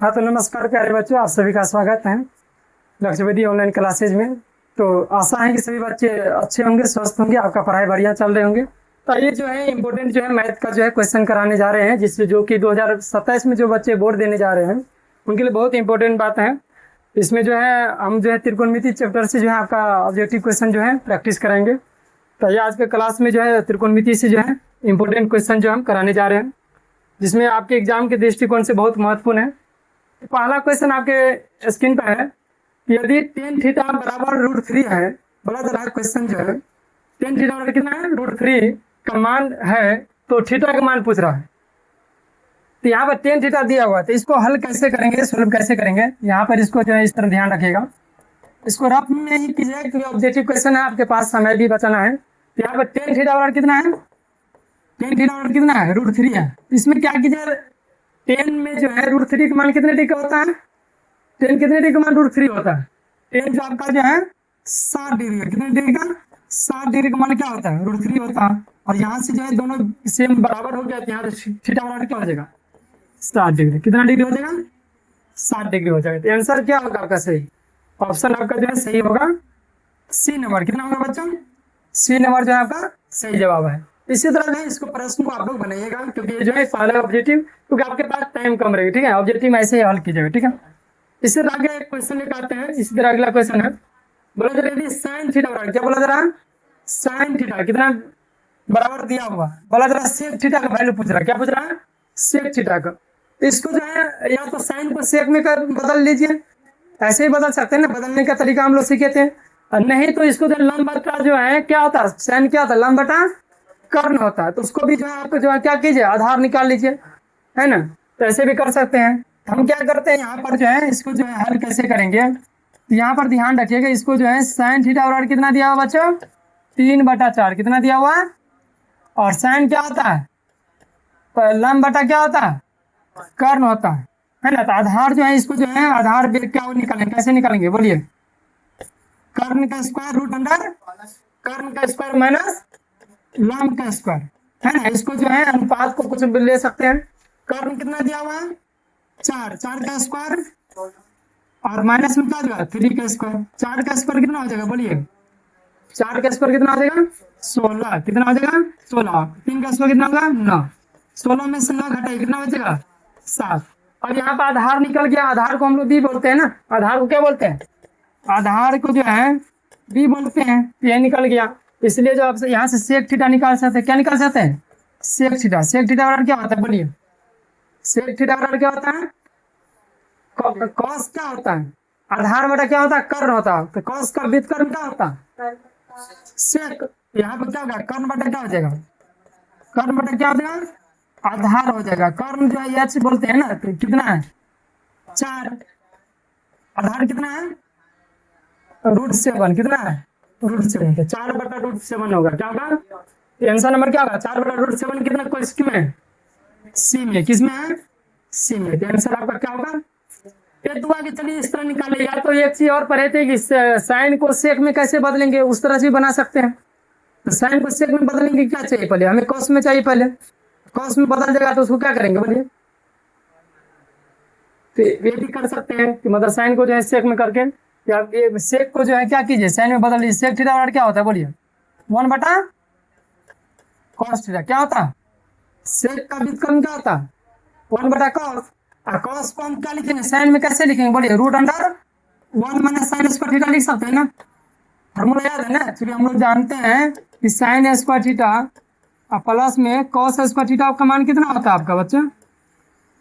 हाँ तो नमस्कार प्यारे बच्चों, आप सभी का स्वागत है लक्ष्यवेदी ऑनलाइन क्लासेज में। तो आशा है कि सभी बच्चे अच्छे होंगे, स्वस्थ होंगे, आपका पढ़ाई बढ़िया चल रहे होंगे। तो ये जो है इम्पोर्टेंट जो है मैथ का जो है क्वेश्चन कराने जा रहे हैं, जिससे जो कि 2027 में जो बच्चे बोर्ड देने जा रहे हैं उनके लिए बहुत इंपॉर्टेंट बात है। इसमें जो है हम जो है त्रिकोणमिति चैप्टर से जो है आपका ऑब्जेक्टिव क्वेश्चन जो है प्रैक्टिस कराएंगे। तो ये आज के क्लास में जो है त्रिकोणमिति से जो है इम्पोर्टेंट क्वेश्चन जो हम कराने जा रहे हैं, जिसमें आपके एग्जाम के दृष्टिकोण से बहुत महत्वपूर्ण है। पहला क्वेश्चन आपके स्क्रीन पर है कि यदि टेन थीटा बराबर √3 है, बोला जा रहा है क्वेश्चन जो है टेन थीटा बराबर कितना है, √3 का मान है, तो थीटा का मान पूछ रहा है। तो यहाँ पर टेन थीटा दिया हुआ है, तो इसको हल कैसे करेंगे, सोल्व कैसे करेंगे, यहाँ पर इसको जो है इस तरह ध्यान रखिएगा। इसको रफ में ही कीजिए क्योंकि ऑब्जेक्टिव क्वेश्चन है, आपके पास समय भी बचाना है। तो यहाँ पर टेन थीटा बराबर कितना है, टेन थीटा बराबर कितना है, √3 है। इसमें क्या कीजिए, टेन में जो है √3 का मान कितने डिग्री का होता है, टेन कितने डिग्री का मान √3 होता है। टेन जो आपका जो है 60 डिग्री है, कितने डिग्री का, 60 डिग्री का मान क्या होता है, √3 होता है। और यहाँ से जो है दोनों सेम बराबर हो गया, तो यहाँ थीटा बराबर क्या हो जाएगा, 60 डिग्री। कितना डिग्री हो जाएगा, 60 डिग्री हो जाएगा। तो आंसर क्या होगा आपका सही, ऑप्शन आपका जो है सही होगा सी नंबर। कितना होगा बच्चों, सी नंबर जो है आपका सही जवाब है। इसी तरह है इसको प्रश्न को आप लोग बनाइएगा, क्योंकि ये जो है पहला ऑब्जेक्टिव, क्योंकि आपके पास टाइम कम रहेगा, ठीक है। ऑब्जेक्टिव ऐसे ही हल कीजिएगा, ठीक है। इससे आगे क्वेश्चन लेकर आते हैं। इसी तरह अगला क्वेश्चन है, बोला जा रहा है साइन थीटा बराबर, क्या बोला जा रहा है, साइन थीटा कितना बराबर दिया हुआ, बोला जा रहा है सेक थीटा का वैल्यू पूछ रहा है। क्या पूछ रहा है, सेक थीटा का। इसको जो है या तो साइन को सेक में कर बदल लीजिए, ऐसे ही बदल सकते हैं ना, बदलने का तरीका हम लोग सीखे थे। और नहीं तो इसको जो लंब बटा जो है क्या होता है, साइन क्या होता है, लंब बटा कर्ण होता है। तो उसको भी जो है आपको जो है क्या कीजिए, आधार निकाल लीजिए, है ना। तो ऐसे भी कर सकते हैं। हम क्या करते हैं यहाँ पर जो है इसको जो है हल कैसे करेंगे, तो यहाँ पर ध्यान रखिएगा। इसको जो है साइन थीटा बराबर कितना दिया हुआ बच्चों, 3/4 कितना दिया हुआ है। और साइन क्या होता है, तो लंब बटा क्या होता है, कर्ण होता है ना। तो आधार जो है इसको जो है आधार क्या निकालेंगे, कैसे निकालेंगे बोलिए, कर्ण का स्क्वायर रूट अंडर कर्ण का स्क्वायर माइनस लंब का स्क्वायर, है ना। इसको जो है अनुपात को कुछ ले सकते हैं। कर्ण कितना दिया हुआ है, 4, 4 का स्क्वायर और माइनस में क्या होगा, 3 का स्क्वायर। 4 का स्क्वायर कितना हो जाएगा बोलिए, 4 का स्क्वायर कितना हो जाएगा, 16। कितना हो जाएगा, 16। 3 का स्क्वायर कितना होगा, 9। 16 में से 9 घटाइए, कितना बचेगा, 7। और यहाँ पर आधार निकल गया। आधार को हम लोग बी बोलते हैं ना, आधार को क्या बोलते हैं, आधार को जो है बी बोलते हैं। ये निकल गया, इसलिए जो आपसे यहाँ से सेक थीटा निकाल सकते हैं। क्या निकाल सकते हैं, सेक थीटा। सेक थीटा बराबर क्या होता है बोलिए, सेक थीटा बराबर क्या होता है, कॉस क्या होता है, आधार बटा क्या होता है, कर्ण होता है। तो कॉस का व्युत्कर्ण क्या होता है, सेक। यहाँ पर क्या होगा, कर्ण बटा क्या हो जाएगा, कर्ण बटा क्या हो जाएगा, आधार हो जाएगा। कर्ण जो है एच बोलते हैं ना, तो कितना है, 4। आधार कितना है, √7। कितना है, √7। तो 4/√7 होगा। क्या होगा, आंसर नंबर क्या होगा, 4/√7 कितना किस में, सी में। किस में है, सी में। तो आंसर आपका क्या होगा, ये दुआ की। चलिए इस तरह निकाले। या तो एक चीज और पढ़े थे कि साइन को सेक में कैसे बदलेंगे, उस तरह से बना सकते हैं। तो साइन को सेक में बदलेंगे, क्या चाहिए पहले, हमें कॉस में चाहिए। पहले कॉस में बदल जाएगा तो उसको क्या करेंगे बोलिए, तो ये भी कर सकते हैं कि मतलब साइन को जो है सेक में करके, या ये सेक को जो है क्या कीजिए, साइन में बदल लीजिए। सेक थीटा बराबर क्या होता है बोलिए, 1/cos थीटा। क्या होता है, सेक का व्युत्क्रम क्या होता है, 1/cos। और cos को हम क्या लिखेंगे, साइन में कैसे लिखेंगे बोलिए, √1 - sin स्क्वायर थीटा लिख सकते हैं ना। फॉर्मूला याद है ना, क्योंकि हम लोग जानते हैं कि sin स्क्वायर थीटा और प्लस में cos स्क्वायर थीटा आपका मान कितना होता है आपका बच्चा,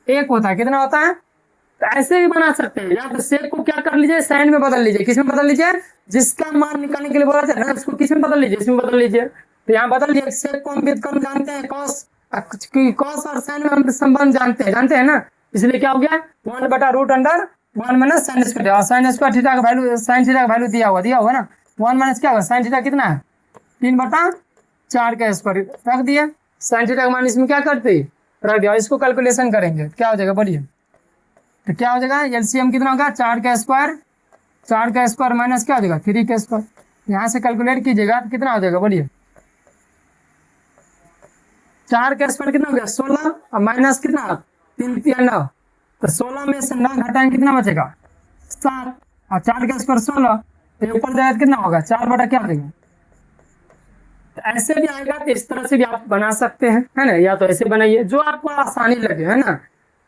1 होता है। कितना होता है, तो ऐसे भी बना सकते हैं। या तो सेक को क्या कर लीजिए, साइन में बदल लीजिए। किस में बदल लीजिए, जिसका मान निकालने के लिए बोला जाए ना, उसको किस में बदल लीजिए, इसमें बदल लीजिए। तो यहाँ बदल लीजिए। सेक को हम व्युत्क्रम जानते हैं, कॉस और साइन में हम संबंध जानते हैं ना। इसलिए क्या हो गया, 1/√1 - sin स्क्वायर। और sin स्क्वायर थीटा का वैल्यू, sin थीटा का वैल्यू दिया हुआ ना, 1 - क्या होगा, sin थीटा कितना है, 3/4 का स्क्वायर रख दिया। sin थीटा का मान इसमें क्या करते रख दिया। इसको कैलकुलेशन करेंगे क्या हो जाएगा बोलिए, तो क्या हो जाएगा, एलसीएम कितना होगा, 4 का स्क्वायर, 4 का स्क्वायर माइनस क्या हो जाएगा, 3 का स्क्वायर। यहाँ से कैलकुलेट कीजिएगा तो कितना हो जाएगा बोलिए, 4 का स्क्वायर कितना हो गया, 16 और माइनस कितना, 3 3 9, तो 16 में से 9 घटाएंगे कितना बचेगा 7, और 4 का स्क्वायर 16, तो ऊपर जाएगा तो कितना होगा 4 बटा क्या देगा। तो ऐसे भी आएगा, तो इस तरह से भी आप बना सकते हैं, है ना, या तो ऐसे बनाइए जो आपको आसानी लगे, है ना।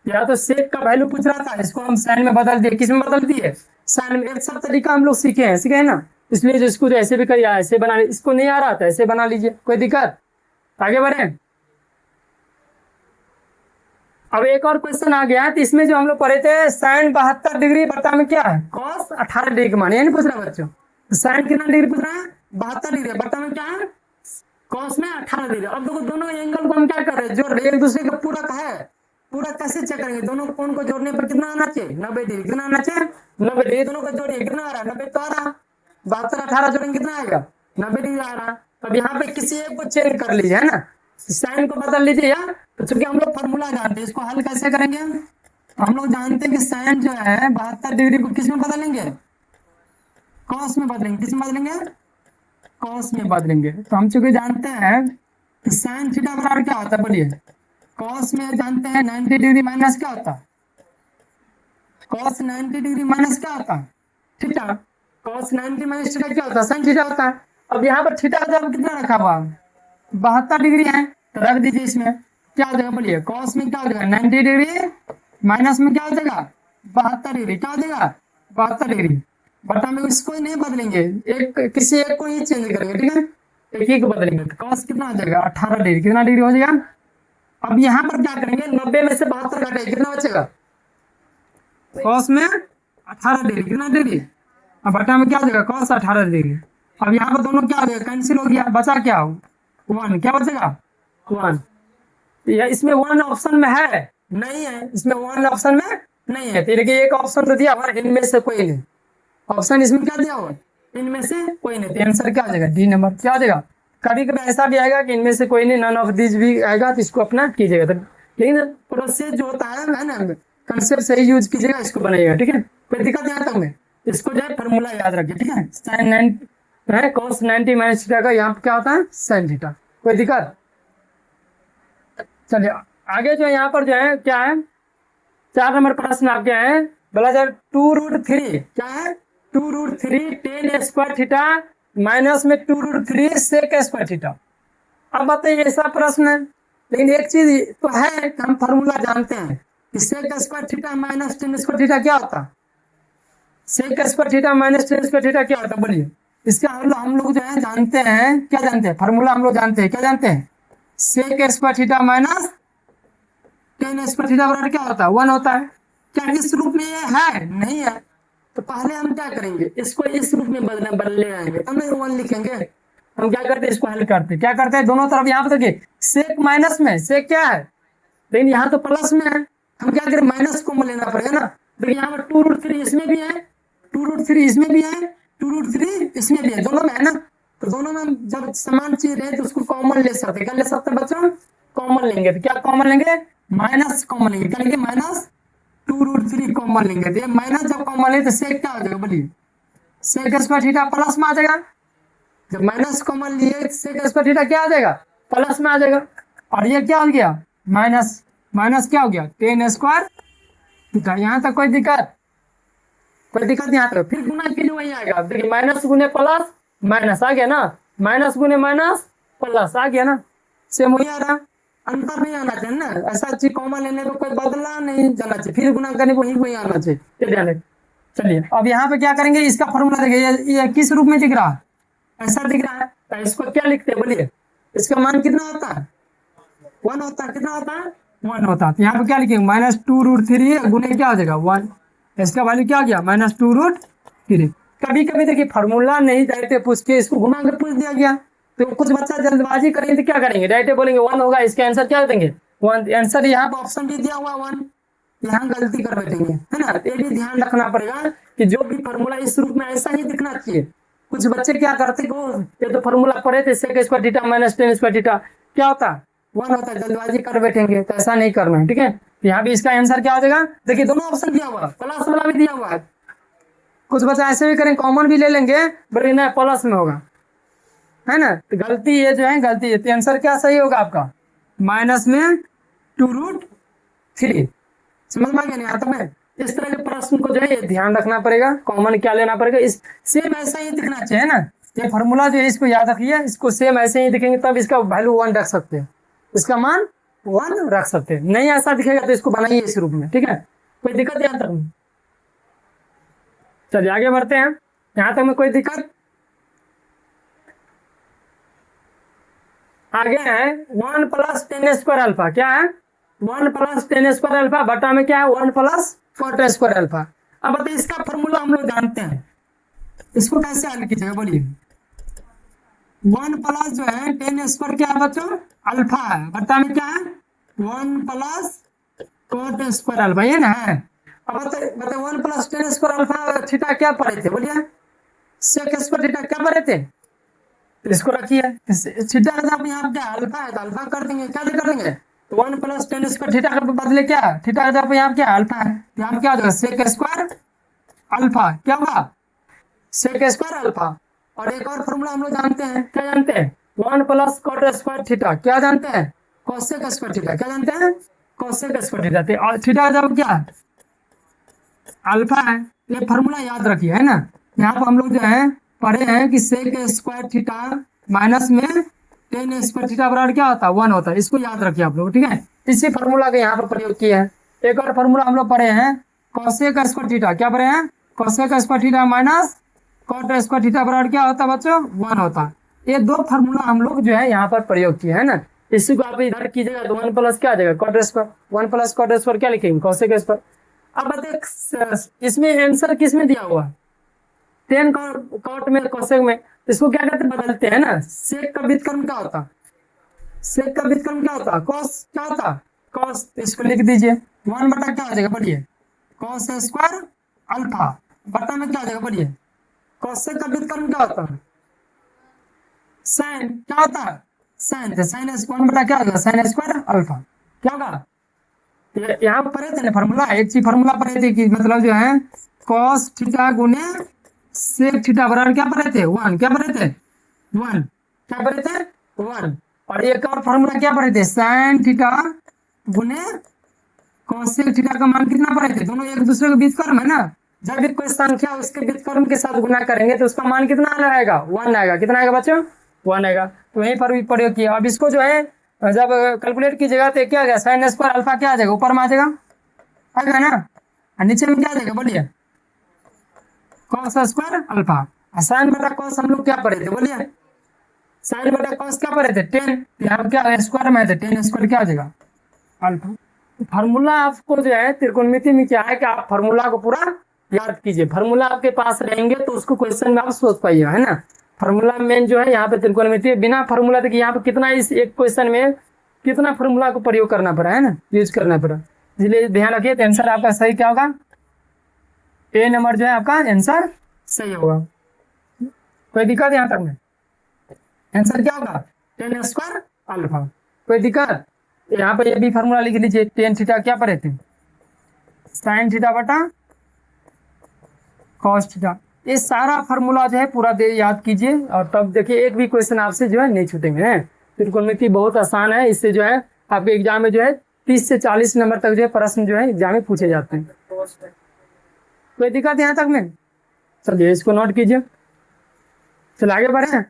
या तो सेक का वैल्यू पूछ रहा था, इसको हम साइन में बदल दिए, किस में बदल दिए साइन में। एक सब तरीका हम लोग सीखे हैं ना, इसलिए जो इसको ऐसे भी करिए, ऐसे बना, इसको नहीं आ रहा था ऐसे बना लीजिए, कोई दिक्कत। आगे बढ़े। अब एक और क्वेश्चन आ गया है, तो इसमें जो हम लोग पढ़े थे साइन 72 डिग्री बटा में क्या है कॉस 18 डिग्री के मान, ये नहीं पूछ रहा बच्चों। साइन कितना डिग्री पूछ रहा है 72 डिग्री, बटा में क्या है कॉस में 18 डिग्री। अब देखो दोनों एंगल को हम क्या कर रहे हैं जोड़ रहे हैं, एक दूसरे का पूरक है, पूरा कैसे चेक करेंगे, दोनों कोण को जोड़ने पर कितना आना चाहिए 90 डिग्री, कितना आना चाहिए 90 डिग्री, दोनों को जोड़िए कितना आ रहा है 90 तो आ रहा, 72 18 जोड़ेंगे कितना आएगा 90 डिग्री आ रहा। अब यहाँ पे किसी एक को चेंज कर लीजिए, है ना, साइन को बदल लीजिए यार। तो चूंकि हम लोग फॉर्मूला जानते हैं, इसको हल कैसे करेंगे हम लोग जानते हैं कि साइन जो है 72 डिग्री को किस में बदलेंगे कॉस में बदलेंगे, किस में बदलेंगे कॉस में बदलेंगे। तो हम चूंकि जानते हैं कि साइन थीटा बराबर क्या होता है, बोलिए कॉस में जानते हैं 90 डिग्री माइनस क्या होता है, कॉस 90 डिग्री माइनस क्या होता है थीटा, कॉस 90 माइनस थीटा क्या होता है साइन थीटा होता है। अब यहाँ पर थीटा जब कितना रखा हुआ 72 डिग्री है, तो रख दीजिए, इसमें क्या हो जाएगा बोलिए कॉस में क्या हो जाएगा 90 डिग्री माइनस में क्या हो जाएगा 72 डिग्री, क्या हो जाएगा 72 डिग्री, बटा में इसको नहीं बदलेंगे, एक किसी एक को ही चेंज करेंगे, ठीक है, एक ही को बदलेंगे। तो कॉस कितना हो जाएगा 18 डिग्री, कितना डिग्री हो जाएगा। अब यहाँ पर क्या करेंगे 90 में से 72 घटाए कितना बचेगा कॉस में 18 डिग्री, कितना डिग्री, अब बटा में क्या हो जाएगा कॉस 18 डिग्री। अब यहाँ पर दोनों क्या हो जाएगा कैंसिल हो गया, बचा क्या हो 1, क्या बचेगा 1। इसमें 1 ऑप्शन में है नहीं है, इसमें 1 ऑप्शन में नहीं है, तो देखिए एक ऑप्शन तो दिया हुआ इनमें से कोई नहीं, ऑप्शन इसमें क्या दिया हुआ इनमें से कोई नहीं, तो आंसर क्या हो जाएगा डी नंबर, क्या हो जाएगा। कभी कभी ऐसा भी आएगा कि इनमें से कोई नहीं, नन ऑफ दिस भी आएगा, तो इसको अपना कीजिएगा। तो लेकिन प्रोसेस जो होता है ना, कंसेप्ट सही यूज कीजिएगा, इसको बनाइएगा, ठीक है, कोई दिक्कत यहाँ तक में। इसको जो है फॉर्मूला याद रखिए, ठीक है, साइन 90 कॉस 90 माइनस थीटा का यहाँ क्या होता है साइन थीटा, कोई दिक्कत। चलिए आगे जो है यहाँ पर जो है क्या है 4 नंबर प्रश्न आपके हैं, बोला जाए 2√3 क्या है 2√3 tan स्क्वायर थीटा माइनस में 2√3 सेक स्क्वायर थीटा। अब बताइए ऐसा प्रश्न है, लेकिन एक चीज तो है कि हम फॉर्मूला जानते हैं कि sec square theta minus tan square theta क्या होता है, sec square theta minus tan square theta क्या होता है बोलिए। इसका हम लोग जो है जानते हैं, क्या जानते हैं फॉर्मूला हम लोग जानते हैं, क्या जानते हैं sec square theta minus tan square theta बराबर क्या होता है 1 होता है। क्या इस रूप में ये है नहीं है, तो पहले हम क्या करेंगे इसको इस रूप में बदलने आएंगे, तब नहीं 1 लिखेंगे। हम क्या करते हैं इसको हल करते हैं, क्या करते हैं दोनों तरफ यहाँ पर देखिए सेक माइनस में सेक क्या है, लेकिन यहाँ तो प्लस में है, हम क्या करें माइनस को लेना पड़ेगा ना। देखिए यहाँ पर 2√3 इसमें भी है 2√3 इसमें भी है 2√3 इसमें भी है, दोनों में है ना। तो दोनों में जब समान चीज रहे तो उसको कॉमन ले सकते, क्या ले सकते बच्चों कॉमन लेंगे, तो क्या कॉमन लेंगे माइनस कॉमन लेंगे, क्या लेंगे माइनस 2√3 कॉमन लेंगे। तो माइनस जब कॉमन ले तो सेक क्या हो जाएगा बोलिए सेक स्क्वायर थीटा प्लस में आ जाएगा, जब माइनस कॉमन लिए सेक स्क्वायर थीटा क्या आ जाएगा प्लस में आ जाएगा। और ये क्या हो गया माइनस माइनस क्या हो गया tan स्क्वायर थीटा, यहाँ तक कोई दिक्कत यहाँ तक। फिर गुना के लिए वही आएगा, देखिए माइनस गुने प्लस माइनस आ गया ना, माइनस गुने माइनस प्लस आ गया ना, सेम वही आ रहा, अंतर नहीं आना चाहिए ना, ऐसा चीज कॉमन लेने को कोई बदला नहीं जाना चाहिए, फिर गुना करने को वही आना चाहिए। चलिए अब यहाँ पे क्या करेंगे इसका फॉर्मूला देखिए ये किस रूप में दिख रहा है ऐसा दिख रहा है, तो इसको क्या लिखते हैं बोलिए इसका मान कितना होता है 1 होता है, कितना होता है 1 होता है। तो यहाँ पे क्या लिखेंगे माइनस 2√3 गुने क्या हो जाएगा 1, इसका वैल्यू क्या गया माइनस 2√3। कभी कभी देखिए फॉर्मूला नहीं डायरेक्ट पूछ के इसको घुमा के पूछ दिया गया, तो कुछ बच्चा जल्दबाजी करेंगे तो क्या करेंगे डायरेक्ट बोलेंगे 1 होगा, इसका आंसर क्या देंगे 1। आंसर यहाँ पर ऑप्शन भी दिया हुआ 1, यहाँ गलती कर बैठेंगे, है ना। ये भी ध्यान रखना पड़ेगा कि जो भी फॉर्मूला इस रूप में ऐसा ही दिखना चाहिए। कुछ बच्चे क्या करते को ये तो फॉर्मूला पढ़े थे sec square theta minus tan square theta क्या होता 1 होता है, जल्दबाजी कर बैठेंगे, तो ऐसा नहीं करना है, ठीक है। यहाँ भी इसका आंसर क्या हो जाएगा देखिए दोनों ऑप्शन दिया हुआ प्लस वाला भी दिया हुआ है, कुछ बच्चा ऐसे भी करें कॉमन भी ले लेंगे बल्कि ना प्लस में होगा, है ना। तो गलती ये जो है गलती है, तो आंसर क्या सही होगा आपका माइनस में 2√3 समझ में आ गया नहीं आता मैं? इस तरह के प्रश्न को जो है ये ध्यान रखना पड़ेगा, कॉमन क्या लेना पड़ेगा, इस सेम ऐसा ही दिखना चाहिए ना। ये फॉर्मूला जो है इसको याद रखिए, इसको सेम ऐसे ही दिखेंगे तब इसका वैल्यू 1 रख सकते हैं, इसका मान 1 रख सकते हैं। नहीं ऐसा दिखेगा तो इसको बनाइए इस रूप में, ठीक है? कोई दिक्कत यहाँ तक? चलिए आगे बढ़ते हैं। यहाँ तक में कोई दिक्कत? आगे है 1 प्लस टेन स्क्वायर अल्फा। क्या है? 1 प्लस टेन स्क्वायर अल्फा बटा में क्या है 1 प्लस कॉट स्क्वायर अल्फा। अब बताइए इसका फॉर्मूला हम लोग जानते हैं, इसको कैसे हल कीजिएगा बोलिए? 1 प्लस जो है टेन स्क्वायर क्या है बच्चों? अल्फा है, बटा में क्या है 1 प्लस कॉट स्क्वायर अल्फा, ये ना है। अब बताइए 1 plus ten square alpha theta क्या पढ़े थे बोलिए? सेक स्क्वायर थीटा क्या पढ़े थे? इसको रखिए, थीटा का जब यहाँ क्या अल्फा है तो अल्फा कर देंगे, क्या कर देंगे 1 प्लस टेन स्क्वायर थीटा के बदले क्या थीटा का जब यहाँ क्या अल्फा है, यहाँ क्या हो जाएगा सेक स्क्वायर अल्फा, क्या होगा सेक स्क्वायर अल्फा। और एक और फॉर्मूला हम लोग जानते हैं, क्या जानते हैं 1 प्लस कॉट स्क्वायर थीटा, क्या जानते हैं कोसेक स्क्वायर थीटा, क्या जानते हैं कोसेक स्क्वायर थीटा। और थीटा का जब क्या अल्फा है, ये फॉर्मूला याद रखिए, है ना। यहाँ पर हम लोग जो है पढ़े हैं कि सेक स्क्वायर थीटा माइनस में टेन स्क्वायर थीटा बराबर क्या होता है 1 होता है, इसको याद रखिए आप लोग, ठीक है। इसी फॉर्मूला का यहाँ पर प्रयोग किया है। एक और फॉर्मूला हम लोग पढ़े हैं कोसेक स्क्वायर थीटा, क्या पढ़े हैं cosec square theta minus cot square theta बराबर क्या होता है बच्चों 1 होता है। ये 2 फॉर्मूला हम लोग जो है यहाँ पर प्रयोग किए है ना। इसी को आप इधर कीजिएगा तो 1 प्लस क्या आ जाएगा cot square, 1 plus cot square क्या लिखेंगे कोसेक स्क्वायर। अब बताइए इसमें आंसर किस में दिया हुआ टेन कॉट में कोसेक में, इसको क्या कहते हैं बदलते हैं ना। सेक का व्युत्क्रम क्या होता, सेक का व्युत्क्रम क्या होता कॉस, क्या होता कॉस, इसको लिख दीजिए 1 बटा क्या हो जाएगा बोलिए कॉस स्क्वायर अल्फा, बटा में क्या हो जाएगा बोलिए कोसेक का व्युत्क्रम क्या होता साइन, क्या होता साइन, तो साइन स्क्वायर बटा क्या होगा साइन स्क्वायर अल्फा, क्या होगा। यहाँ पढ़े थे ना फॉर्मूला, एक चीज फॉर्मूला पढ़े थे कि मतलब जो है कॉस थीटा गुने सेक थीटा बराबर क्या पढ़े थे 1, क्या पढ़े थे 1, क्या पढ़े थे 1। और एक और फॉर्मूला क्या पढ़े थे साइन थीटा गुने कोसेक थीटा का मान कितना पढ़े थे, दोनों एक दूसरे के व्युत्क्रम है ना। जब भी कोई संख्या उसके व्युत्क्रम के साथ गुना करेंगे तो उसका मान कितना आएगा 1 आएगा, कितना आएगा बच्चों 1 आएगा। तो वहीं पर भी प्रयोग किया। अब इसको जो है जब कैलकुलेट कीजिएगा तो क्या आ गया साइन स्क्वायर अल्फा क्या आ जाएगा ऊपर में आ जाएगा ना, और नीचे में क्या आ जाएगा बोलिए कॉस स्क्वायर अल्फा। साइन बटा कॉस हम लोग क्या पढ़े थे बोलिए साइन बटा कॉस क्या पढ़े थे 10, यहाँ क्या स्क्वायर में थे 10 स्क्वायर क्या आ जाएगा अल्फा। फार्मूला आपको जो है त्रिकोणमिति में क्या है कि आप फार्मूला को पूरा याद कीजिए, फार्मूला आपके पास रहेंगे तो उसको क्वेश्चन में आप सोच पाइए, है ना। फार्मूला मेन जो है यहाँ पे त्रिकोणमिति, बिना फार्मूला देखिए यहाँ पे कितना इस एक क्वेश्चन में कितना फार्मूला को प्रयोग करना पड़ा है ना, यूज करना पड़ा। इसलिए ध्यान रखिए तो आंसर आपका सही क्या होगा, ए नंबर जो है आपका आंसर सही होगा। कोई दिक्कत यहाँ तक में? आंसर क्या होगा 10 स्क्वायर अल्फा। कोई दिक्कत? यहाँ पर ये भी फार्मूला लिख लीजिए, टेन थीटा क्या पढ़े थे साइन थीटा बटा कॉस थीटा। ये सारा फार्मूला जो है पूरा दे याद कीजिए और तब देखिए एक भी क्वेश्चन आपसे जो है नहीं छूटेंगे हैं। त्रिकोणमिति बहुत आसान है, इससे जो है आपके एग्जाम में जो है 30 से 40 नंबर तक जो है प्रश्न जो है एग्जाम में पूछे जाते हैं। कोई दिक्कत यहाँ तक में? चलिए इसको नोट कीजिए, चलिए आगे बढ़े।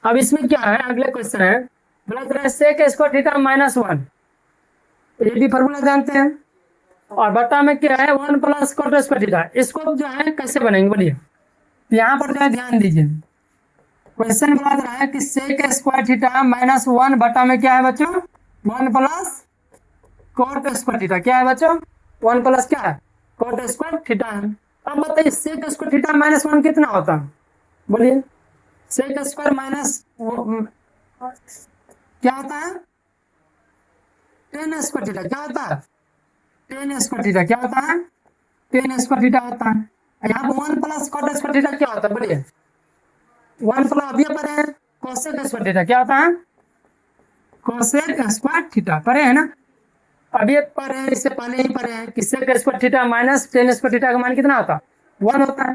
अब इसमें क्या है अगले क्वेश्चन है बोला सेक स्क्वायर थीटा माइनस 1, ये भी फार्मूला जानते हैं। और बटा में क्या है 1 प्लस कॉट स्क्वायर थीटा, इसको जो है कैसे बनेंगे बोलिए। यहाँ पर जो है ध्यान दीजिए क्वेश्चन बता रहा है कि सेक स्क्वायर थीटा माइनस 1 बटा में क्या है बच्चों 1 प्लस कॉट स्क्वायर थीटा, क्या है बच्चों 1 प्लस क्या है कॉट स्क्वायर थीटा है। अब बताइए सेक स्क्वायर थीटा माइनस 1 कितना होता है बोलिए, सेक स्क्वायर माइनस क्या होता है 10 स्क्वायर थीटा, क्या होता है 10 स्क्वायर थीटा, क्या होता है 10 स्क्वायर थीटा होता है। यहाँ पर 1 प्लस कॉट स्क्वायर थीटा क्या होता है बोलिए 1 प्लस अभी पढ़े हैं कोसेक स्क्वायर थीटा, क्या होता है कोसेक स्क्वायर थीटा पढ़े हैं ना, अभी पढ़े हैं, इससे पहले ही पढ़े हैं कि sec square theta minus 10 square theta का मान कितना होता है 1 होता है।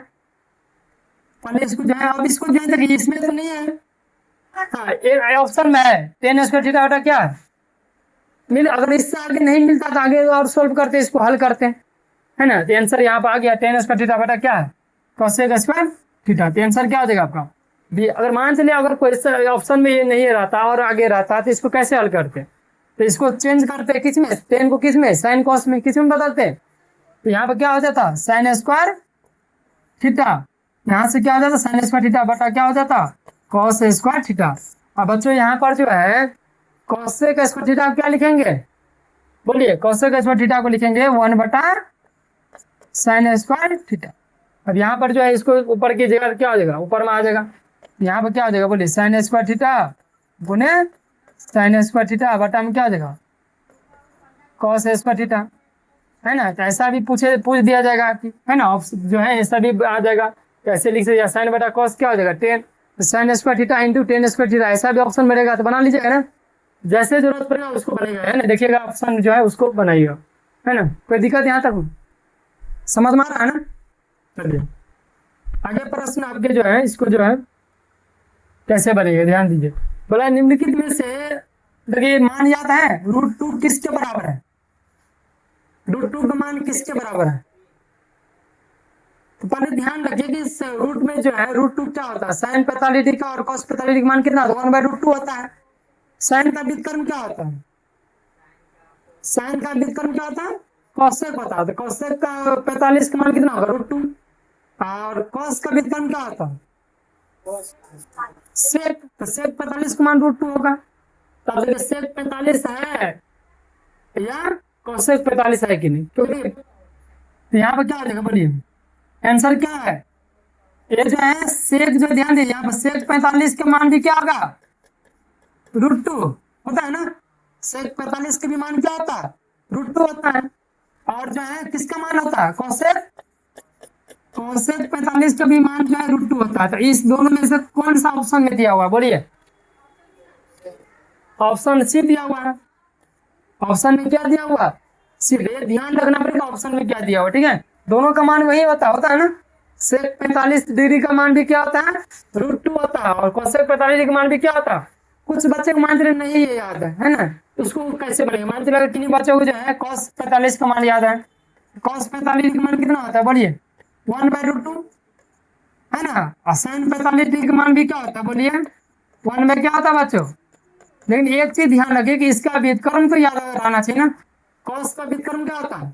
पहले इसको जो है अब इसको जो है देखिए इसमें तो नहीं है, हाँ एक ऑप्शन में है 10 स्क्वायर थीटा बटा क्या है मिल, अगर इससे आगे नहीं मिलता तो आगे और सोल्व करते, इसको हल करते हैं, है ना। तो आंसर यहाँ पे आ गया टेन स्क्वायर थीटा बटा क्या है, कोसेक स्क्वायर थीटा। तो आंसर क्या हो जाएगा आपका भी। अगर मान चलिए अगर कोई ऑप्शन में ये नहीं रहता और आगे रहता तो इसको कैसे हल करते, तो इसको चेंज करते किस में, टेन को किस में, साइन कॉस में, किस में बदलते। तो यहाँ पे क्या हो जाता, साइन स्क्वायर थीटा, यहाँ से क्या हो जाता, साइन स्क्वायर थीटा बटा क्या हो जाता, कॉस स्क्वायर थीटा। अब बच्चों यहाँ पर जो है कोसेक स्क्वायर थीटा क्या लिखेंगे, बोलिए, कोसेक स्क्वायर थीटा को लिखेंगे 1 बटा साइन स्क्वायर थीटा। अब यहाँ पर जो है इसको ऊपर की जगह क्या हो जाएगा, ऊपर में आ जाएगा, यहाँ पर क्या हो जाएगा, बोलिए, साइन स्क्वायर थीटा गुने साइन स्क्वायर थीटा बटा में क्या हो जाएगा, कॉस स्क्वायर थीटा, है ना। तो ऐसा भी पूछ दिया जाएगा आपकी, है ना, जो है ऐसा भी आ जाएगा। कैसे लिख सकते, साइन बटा कॉस क्या हो जाएगा, ten sine square theta into ten square theta, ऐसा भी ऑप्शन मिलेगा तो बना लीजिएगा ना, जैसे जरूरत पड़ेगा उसको बनेगा, है ना। देखिएगा ऑप्शन जो है उसको बनाइएगा, है ना। कोई दिक्कत यहाँ तक समझ में आ रहा है ना। चलिए आगे प्रश्न आपके जो है इसको जो है कैसे बनेगा, ध्यान दीजिए। बोला निम्नलिखित में से, देखिए मान याद है, √2 किसके बराबर है, √2 का मान किसके बराबर है। तो पहले ध्यान रखिए कि इस रूट में जो है √2 क्या होता है, साइन 45 का और कॉस 45 का मान कितना होता है, 1/√2 होता है। साइन का व्युत्क्रम क्या होता है, साइन का व्युत्क्रम क्या होता है, कोसेक होता है। तो कोसेक का 45 का मान कितना होगा, √2, और कॉस का व्युत्क्रम क्या होता है, सेक। तो सेक 45 का मान √2 होगा। तो अब देखिए सेक 45 है या कोसेक 45 है कि नहीं, क्योंकि यहाँ पर क्या हो जाएगा, बोलिए आंसर क्या है, ये जो है सेक, जो ध्यान दीजिए यहाँ पर सेक 45 का मान भी क्या होगा, √2 होता है ना। सेक 45 का भी मान क्या होता है, √2 होता है। और जो है किसका मान होता है, कोसेक 45 का भी मान जो है √2 होता है। तो इस दोनों में से कौन सा ऑप्शन में दिया हुआ है, बोलिए, ऑप्शन सी दिया हुआ है। ऑप्शन में क्या दिया हुआ, सीधे ध्यान रखना पड़ेगा ऑप्शन में क्या दिया हुआ, ठीक है। दोनों का मान वही होता है ना, सेक 45 डिग्री का मान भी क्या होता है, √2 होता है, और कोसेक 45 डिग्री का मान भी क्या होता है। कुछ बच्चे को मान चले नहीं ये याद है ना, उसको कैसे बनेगा, मान चलेगा किन्हीं बच्चों को जो है कॉस 45 का मान याद है। कॉस 45 का मान कितना होता है, बोलिए 1/√2, है ना। और साइन 45 डिग्री का मान भी क्या होता है, बोलिए 1 में क्या होता है बच्चों। लेकिन एक चीज ध्यान रखिए कि इसका व्युत्क्रम तो याद रहना चाहिए ना। कॉस का व्युत्क्रम क्या होता है,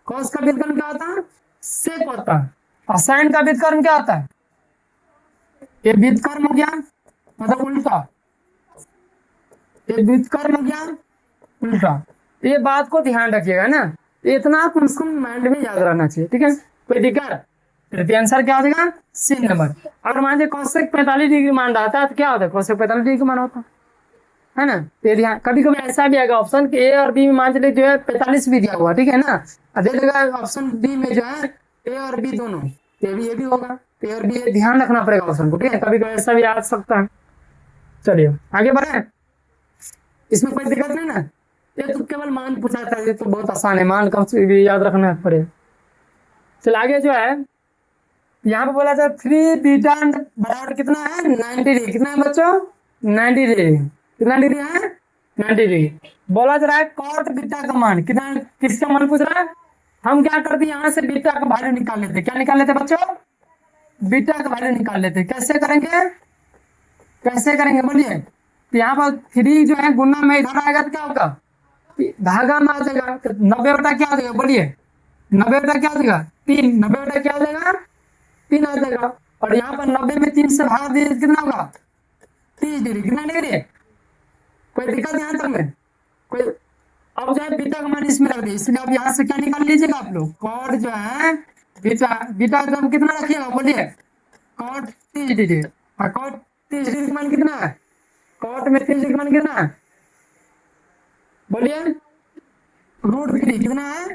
कॉस का व्युत्क्रम क्या होता है, सेक होता है। और साइन का व्युत्क्रम क्या होता है, ये व्युत्क्रम हो गया, मतलब उल्टा, ये व्युत्क्रम हो गया उल्टा। ये बात को ध्यान रखिएगा ना, इतना कम से कम माइंड में याद रहना चाहिए, ठीक है। कोई दिक्कत, तो आंसर क्या हो जाएगा, सी नंबर। अगर मान लीजिए कोसेक 45 डिग्री मान रहा था तो क्या होता है, कोसेक 45 डिग्री का मान होता है ना। तो ध्यान, कभी कभी ऐसा भी आएगा ऑप्शन कि ए और बी में मान चलिए जो है 45 भी दिया हुआ, ठीक है ना। दे देगा ऑप्शन बी में जो है ए और बी दोनों, ये भी होगा, ए और बी, ध्यान रखना पड़ेगा ऑप्शन को, ठीक है। कभी कभी ऐसा भी आ सकता है। चलिए आगे बढ़े, इसमें कोई दिक्कत नहीं ना। ये तो केवल मान पूछा था, ये तो बहुत आसान है, मान कम से भी याद रखना पड़ेगा। चल आगे जो है यहाँ पे बोला था 3 बीटा बराबर कितना है, 90 डिग्री। कितना है बच्चों, 90 डिग्री। कितना डिग्री है, 90 डिग्री। बोला जा रहा है कॉट बीटा का मान कितना, किसका मान पूछ रहा है। हम क्या करते हैं, यहाँ से बीटा का वैल्यू निकाल लेते, क्या निकाल लेते बच्चों, बीटा का वैल्यू निकाल लेते। कैसे करेंगे, कैसे करेंगे बोलिए। तो यहाँ पर 3 जो है गुना में इधर आएगा तो क्या होगा, भागा में आ जाएगा। तो 90 बटा क्या आ जाएगा, बोलिए 90 बटा क्या आ जाएगा, 3। 90 बटा क्या आ जाएगा, 3 आ जाएगा। और यहाँ पर 90 में 3 से भाग दिए कितना होगा, 30 डिग्री। कितना डिग्री, कोई दिक्कत यहाँ तक में कोई। अब जो है बीटा का मान इसमें रख दिए, इसलिए अब यहाँ से क्या निकाल लीजिएगा आप लोग, कॉट जो है बीटा, बीटा जो हम कितना रखिएगा, बोलिए कॉट 30 डिग्री। और कॉट 30 डिग्री का मान कितना है, कॉट में 30 डिग्री का मान कितना है, बोलिए √3। कितना है,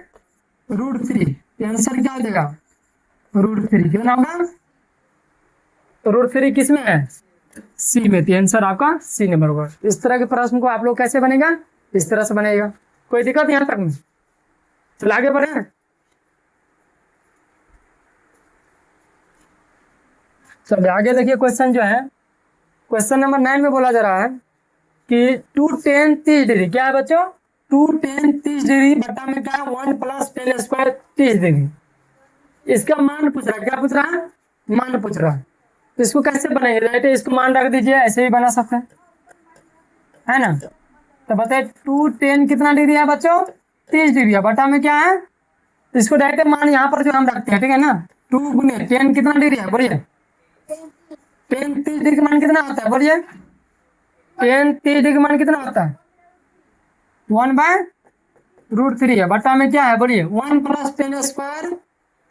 √3। आंसर क्या हो जाएगा, √3। कितना होगा, √3 किस में है, सी में। तो आंसर आपका सी नंबर होगा। इस तरह के प्रश्न को आप लोग कैसे बनेगा, इस तरह से बनेगा। कोई दिक्कत यहाँ तक में, चल आगे बढ़े। चलिए आगे देखिए, क्वेश्चन जो है क्वेश्चन नंबर 9 में बोला जा रहा है कि 2 tan 30 डिग्री क्या है बच्चों, 2tan 30 डिग्री बटा में क्या है 1 प्लस टेन स्क्वायर 30 डिग्री। इसका मान पूछ रहा है, क्या पूछ रहा है, मान पूछ रहा है। तो इसको कैसे बनाएंगे, राइट इसको मान रख दीजिए, ऐसे भी बना सकते हैं, है ना। तो बताइए 2tan कितना डिग्री है बच्चों, 30 डिग्री है, बटा में क्या है, तो इसको डायरेक्ट मान यहाँ पर जो हम रखते हैं, ठीक है ना। 2 गुने tan कितना डिग्री है, बोलिए। tan 30 डिग्री का मान कितना होता है, बोलिए। tan 30 डिग्री का मान कितना होता है, 1/√3 है, बटा में क्या है, बोलिए 1 प्लस टेन स्क्वायर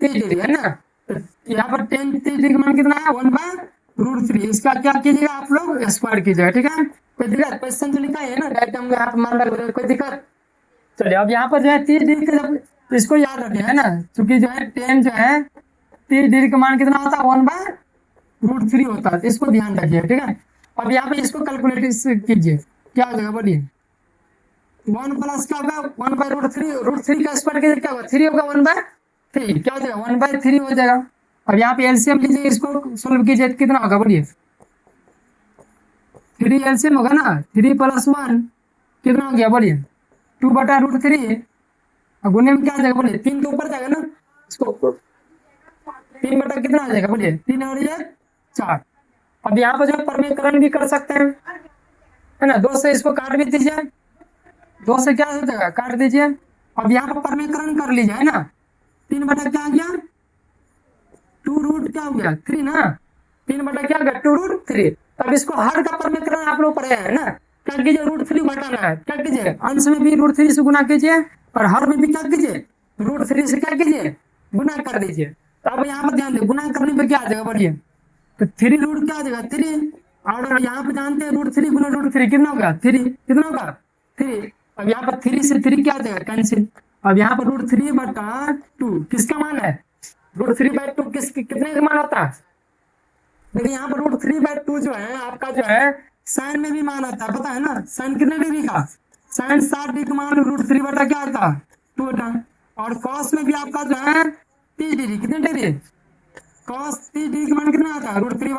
30 डिग्री, है ना। तो यहाँ पर tan 30 डिग्री का मान कितना है, 1/√3। इसका क्या कीजिएगा आप लोग, स्क्वायर कीजिएगा, ठीक है। कोई दिक्कत, क्वेश्चन तो लिखा है ना, डायरेक्ट हम यहाँ पर मान रख रहे हैं, कोई दिक्कत। चलिए अब यहाँ पर जो है 30 डिग्री का जब इसको याद रखिए, है ना, क्योंकि जो है tan जो है 30 डिग्री का मान कितना होता है, 1/√3 होता है, तो इसको ध्यान रखिए, ठीक है। अब यहाँ पे इसको कैलकुलेट कीजिए, क्या हो जाएगा, बोलिए। 1 प्लस क्या होगा 1/√3, √3 का स्क्वायर कीजिए क्या होगा, 3 होगा, 1/3 क्या हो जाएगा, 1/3 हो जाएगा। अब यहाँ पे एलसीएम लीजिए, इसको सोल्व कीजिए, कितना होगा, बोलिए। 3 एलसीएम होगा ना, 3 + 1 कितना हो गया, बोलिए 2/√3। और गुने में क्या आ जाएगा, बोलिए 3 तो ऊपर जाएगा ना, इसको 3 बटा कितना आ जाएगा, बोलिए 3 और ये 4। अब यहाँ पर जो परमीकरण भी कर सकते हैं, है ना, 2 से इसको काट भी दीजिए, 2 से क्या हो जाएगा, काट दीजिए। अब यहाँ पर परमीकरण कर लीजिए, है ना, 3 बटा क्या आ गया, 2 क्या हो गया 3 ना, 3 बटा क्या हो गया 2√3। अब इसको हर का परमीकरण आप लोग पढ़े हैं ना, क्या कीजिए √3 घटाना है, क्या कीजिए अंश में भी √3 से गुना कीजिए और हर में भी क्या कीजिए √3 से क्या कीजिए गुना कर दीजिए। तो अब यहाँ पर ध्यान दे, गुना करने पे क्या आ जाएगा, बढ़िए तो 3 रूट क्या आ जाएगा 3, और यहाँ पे जानते हैं √3 गुना √3 कितना होगा 3, कितना होगा 3। अब यहाँ पर 3 से 3 क्या आ जाएगा, कैंसिल। अब यहाँ पर √3/2 किसका मान है, √3/2 कितने का मान होता है, लेकिन यहाँ पर √3/2 जो है आपका जो है साइन में भी मान आता है, पता है ना, साइन कितने डिग्री का, साइन 60 डिग्री का मान √3 बटा क्या आता है 2 बटा। और कॉस में भी आपका जो है 30 डिग्री, कितने डिग्री, कॉस 30 डिग्री का मान कितना आता है √3/2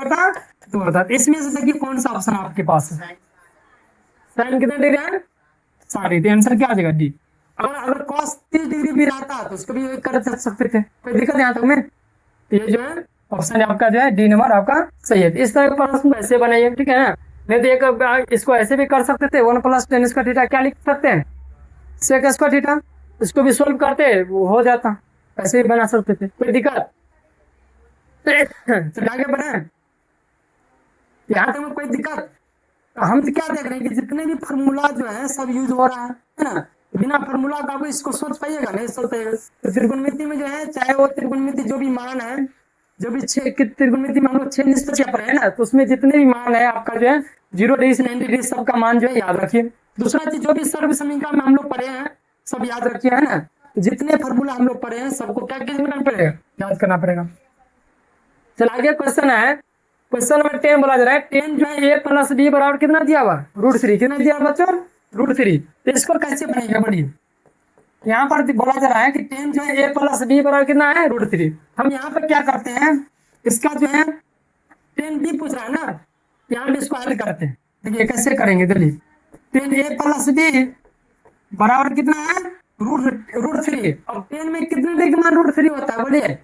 होता है। इसमें से देखिए कौन सा ऑप्शन आपके पास है, साइन कितने डिग्री है 60 डिग्री, आंसर क्या आ जाएगा डी। अगर कॉस 30 डिग्री भी रहता तो उसको भी कर सकते थे, कोई दिक्कत यहाँ तक में। ये जो है ऑप्शन आपका जो है डी नंबर आपका सही है। इस तरह का प्रश्न ऐसे बनाइए, ठीक है ना। नहीं तो एक इसको ऐसे भी कर सकते थे, 1 + tan स्क्वायर थीटा क्या लिख सकते हैं, sec स्क्वायर थीटा, इसको भी सोल्व करते वो हो जाता, ऐसे भी बना सकते थे, कोई दिक्कत। तो आगे बढ़े, यहाँ तक में कोई दिक्कत। हम तो क्या देख रहे हैं कि जितने भी फार्मूला जो है सब यूज हो रहा है ना, बिना फार्मूला का आप इसको सोच पाइएगा, नहीं सोच पाइएगा। तो त्रिकोणमिति में जो है चाहे वो त्रिकोणमिति जो भी मान है, जो भी त्रिकोणमिति मान लो 6 निश्चित चैप्टर है ना, तो उसमें जितने भी मान है आपका जो है 0 डिग्री से 90 डिग्री सबका मान जो है याद रखिए। दूसरा चीज जो भी सर्व समीकरण में हम लोग पढ़े हैं सब याद रखिए, है ना। जितने फार्मूला हम लोग पढ़े हैं सबको क्या करना पड़ेगा, याद करना पड़ेगा। चल आगे क्वेश्चन है, क्वेश्चन नंबर 10 बोला जा रहा है 10 जो है a + b बराबर कितना दिया हुआ √3, कितना दिया बच्चों √3। तो इसको कैसे बनेगा, बढ़िए यहाँ पर बोला जा रहा है कि 10 जो है a + b बराबर कितना है √3। हम यहाँ पर क्या करते हैं, इसका जो है 10 b पूछ रहा है ना, यहाँ पे इसको हल करते हैं। देखिए कैसे करेंगे, चलिए 10 a + b बराबर कितना है √3। अब 10 में कितने डिग्री का मान √3 होता है, बोलिए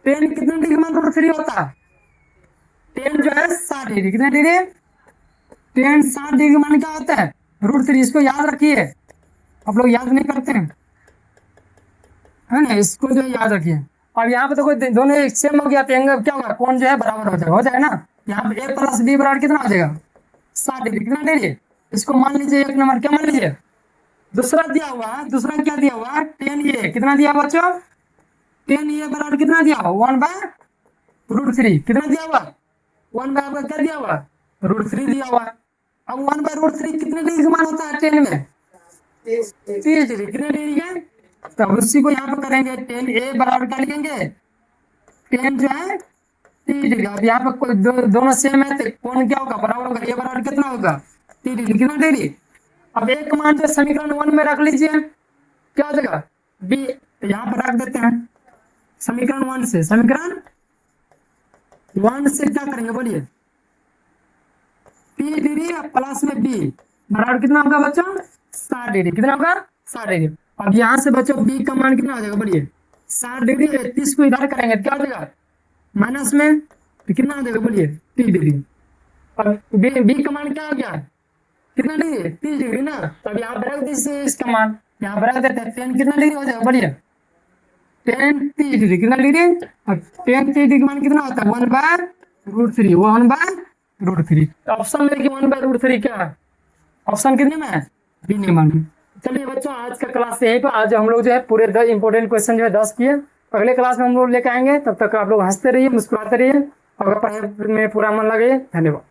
10 कितने डिग्री का मान √3 होता है, 10 जो है 60 डिग्री, कितने डिग्री 10 60 डिग्री का मान क्या होता है √3। इसको याद रखिए, आप लोग याद नहीं करते हैं, है ना, इसको जो याद रखिए। अब यहाँ पे देखो दोनों एक सेम हो गया, तो क्या होगा कौन जो है बराबर हो जाएगा ना। यहाँ पे a + b बराबर कितना हो जाएगा 60 डिग्री, कितना डिग्री, इसको मान लीजिए 1 नंबर, क्या मान लीजिए दूसरा दिया हुआ, दूसरा क्या दिया हुआ 10a, कितना दिया बच्चों 10a बराबर कितना दिया हुआ 1/√3, कितना दिया हुआ 1/, क्या दिया हुआ √3 दिया हुआ। अब 1/√3 कितने डिग्री का मान होता है 10 में 30 डिग्री, कितने डिग्री का, तब उसी को यहाँ पर करेंगे 10a बराबर क्या लिखेंगे 10 जो है 30 डिग्री। अब यहाँ पर कोई दोनों सेम है तो कौन क्या होगा बराबर होगा, a बराबर कितना होगा 30 डिग्री, कितना डिग्री। अब एक मान जो समीकरण 1 में रख लीजिए, क्या हो जाएगा b, तो यहाँ पर रख देते हैं समीकरण 1 से, समीकरण 1 से क्या करेंगे बोलिए 30 डिग्री प्लस में b बराबर कितना होगा बच्चों 60 डिग्री। कितना होगा? 60 डिग्री। अब यहाँ से बच्चों बी का मान कितना हो जाएगा? बोलिए 60 डिग्री। 30 को इधर करेंगे तो क्या हो जाएगा? माइनस में, तो कितना हो जाएगा? बोलिए 30 डिग्री। अब बी का मान क्या हो गया? कितना डिग्री? 30 डिग्री ना। तो अब यहाँ पर रख दीजिए इसका मान, यहाँ पर रख देते हैं। टेन कितना डिग्री हो जाएगा? बोलिए टेन 30 डिग्री। कितना डिग्री? अब टेन 30 डिग्री मान कितना होता है? 1/√3। 1/√3। तो ऑप्शन में देखिए 1/√3 क्या है? ऑप्शन कितने में है? बी नंबर में। चलिए बच्चों, आज का क्लास यहीं पर। आज हम लोग जो है पूरे 10 इंपॉर्टेंट क्वेश्चन जो है 10 किए। अगले क्लास में हम लोग लेके आएंगे। तब तक आप लोग हंसते रहिए, मुस्कुराते रहिए और पढ़ाई में पूरा मन लगे। धन्यवाद।